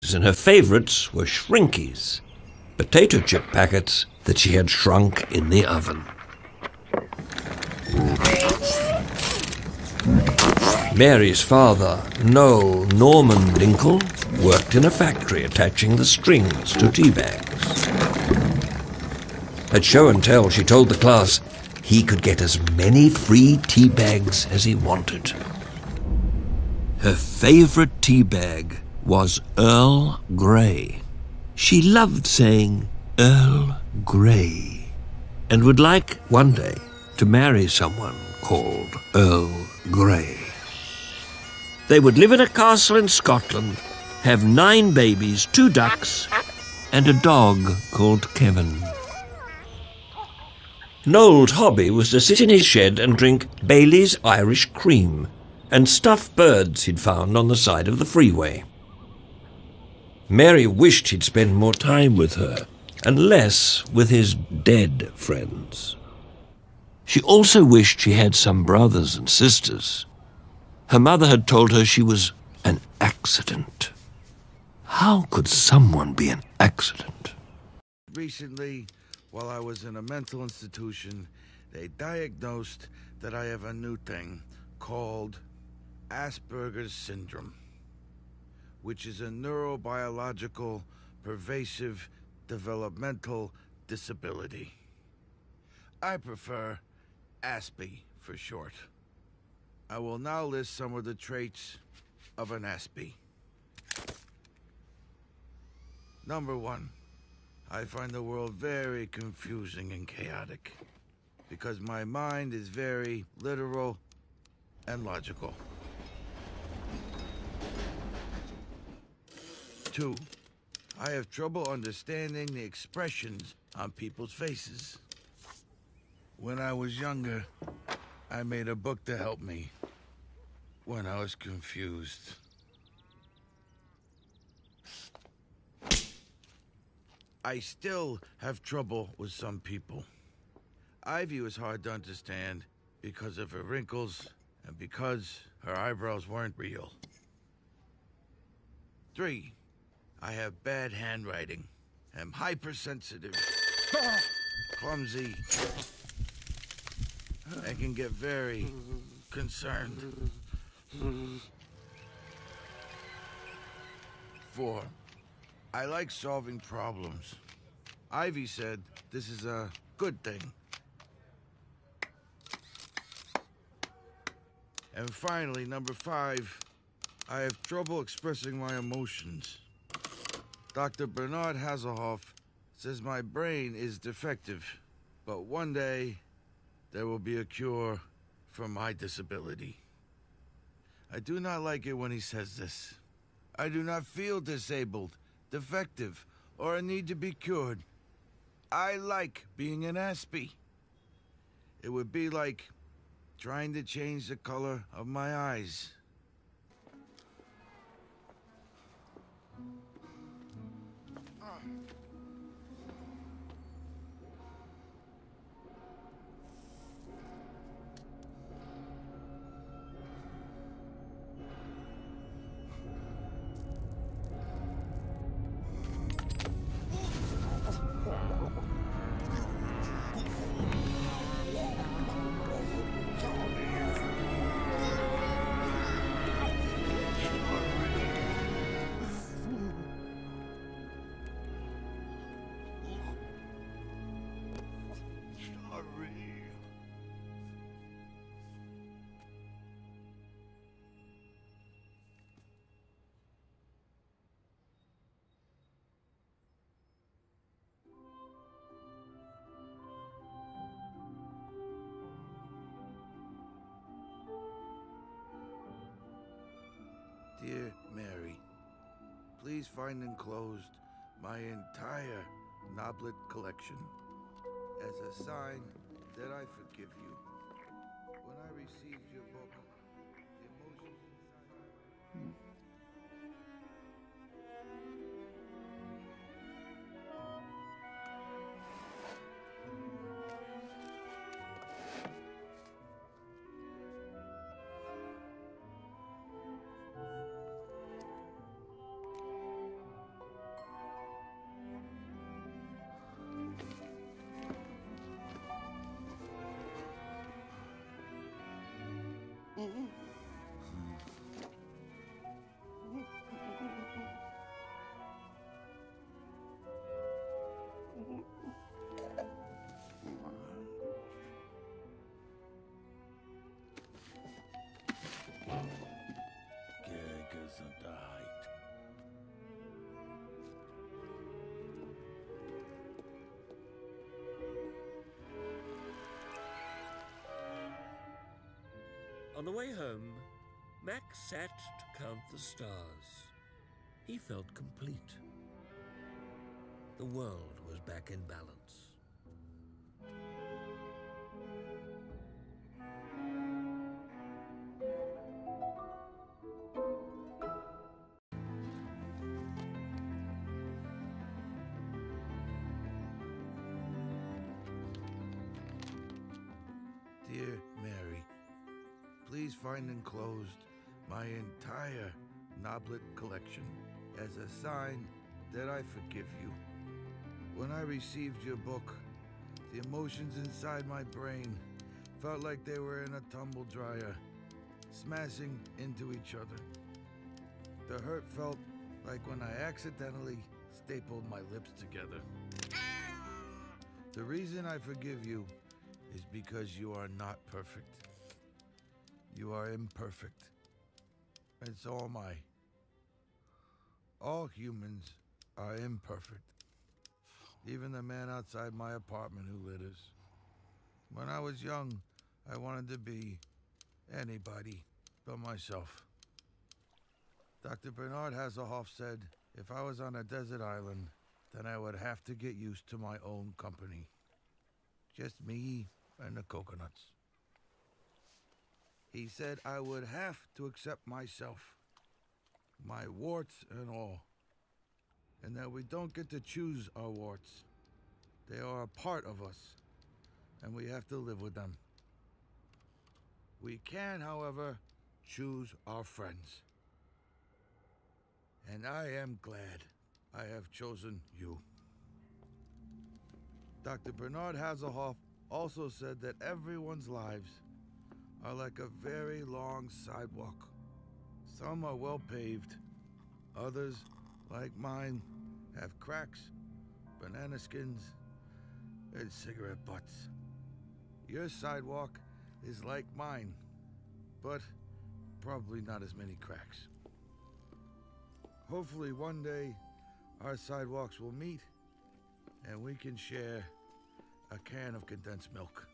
and her favourites were Shrinkies, potato chip packets that she had shrunk in the oven. Mary's father, Noel Norman Dinkle, worked in a factory attaching the strings to tea bags. At show and tell, she told the class he could get as many free tea bags as he wanted. Her favourite tea bag was Earl Grey. She loved saying Earl Grey and would like one day to marry someone called Earl Grey. They would live in a castle in Scotland, have 9 babies, 2 ducks, and a dog called Kevin. Noel's hobby was to sit in his shed and drink Bailey's Irish Cream and stuff birds he'd found on the side of the freeway. Mary wished he'd spend more time with her and less with his dead friends. She also wished she had some brothers and sisters. Her mother had told her she was an accident. How could someone be an accident? Recently, while I was in a mental institution, they diagnosed that I have a new thing called Asperger's syndrome, which is a neurobiological, pervasive, developmental disability. I prefer ASPI for short. I will now list some of the traits of an ASPI. Number 1, I find the world very confusing and chaotic because my mind is very literal and logical. 2, I have trouble understanding the expressions on people's faces. When I was younger, I made a book to help me when I was confused. I still have trouble with some people. Ivy was hard to understand because of her wrinkles and because her eyebrows weren't real. 3, I have bad handwriting, am hypersensitive, clumsy, and can get very concerned. 4, I like solving problems. Ivy said this is a good thing. And finally, number 5, I have trouble expressing my emotions. Dr. Bernard Hasselhoff says my brain is defective, but one day there will be a cure for my disability. I do not like it when he says this. I do not feel disabled, defective, or a need to be cured. I like being an ASPI. It would be like trying to change the color of my eyes. Dear Mary, please find enclosed my entire Noblet collection as a sign that I forgive you. When I received your book, the emotions inside... On the way home, Max sat to count the stars. He felt complete. The world was back in balance. Dear Mary, please find enclosed my entire Noblet collection as a sign that I forgive you. When I received your book, the emotions inside my brain felt like they were in a tumble dryer, smashing into each other. The hurt felt like when I accidentally stapled my lips together. The reason I forgive you is because you are not perfect. You are imperfect. And so am I. All humans are imperfect. Even the man outside my apartment who litters. When I was young, I wanted to be anybody but myself. Dr. Bernard Hasselhoff said if I was on a desert island, then I would have to get used to my own company. Just me and the coconuts. He said I would have to accept myself, my warts and all, and that we don't get to choose our warts. They are a part of us, and we have to live with them. We can, however, choose our friends. And I am glad I have chosen you. Dr. Bernard Hasselhoff also said that everyone's lives are like a very long sidewalk. Some are well paved, others, like mine, have cracks, banana skins, and cigarette butts. Your sidewalk is like mine, but probably not as many cracks. Hopefully one day our sidewalks will meet and we can share a can of condensed milk.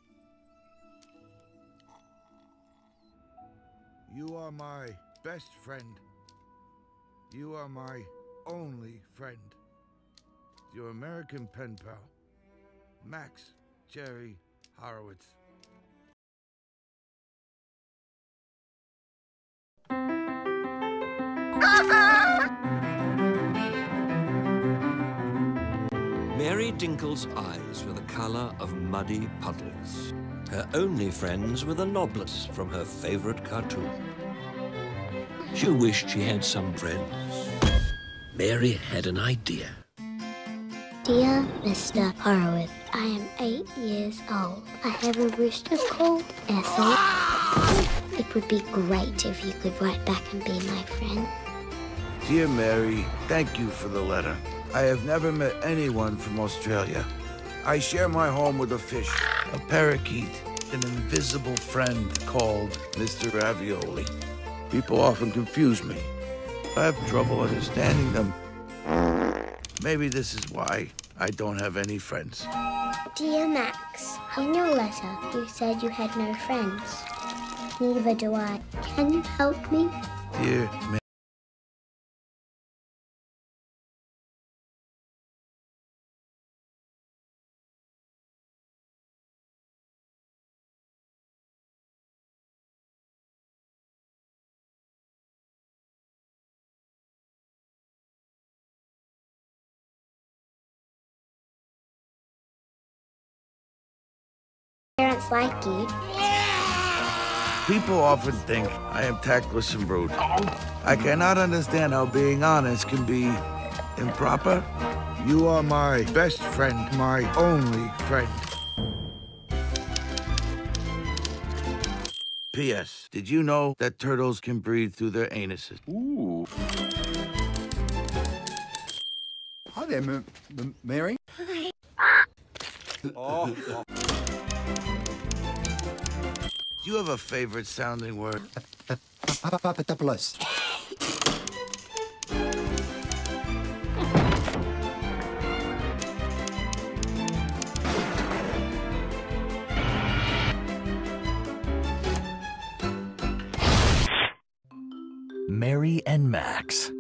You are my best friend. You are my only friend. Your American pen pal, Max Jerry Horovitz. Mary Dinkle's eyes were the color of muddy puddles. Her only friends were the Noblets from her favorite cartoon. She wished she had some friends. Mary had an idea. Dear Mr. Horowitz, I am 8 years old. I have a rooster called Ethel. It would be great if you could write back and be my friend. Dear Mary, thank you for the letter. I have never met anyone from Australia. I share my home with a fish, a parakeet, an invisible friend called Mr. Ravioli. People often confuse me. I have trouble understanding them. Maybe this is why I don't have any friends. Dear Max, in your letter you said you had no friends. Neither do I. Can you help me? Dear Mary. Parents like you. People often think I am tactless and rude. I cannot understand how being honest can be improper. You are my best friend, my only friend. P.S. Did you know that turtles can breathe through their anuses? Ooh. Hi there, Mary. Oh. Do you have a favorite sounding word? Papadopoulos. Mary and Max.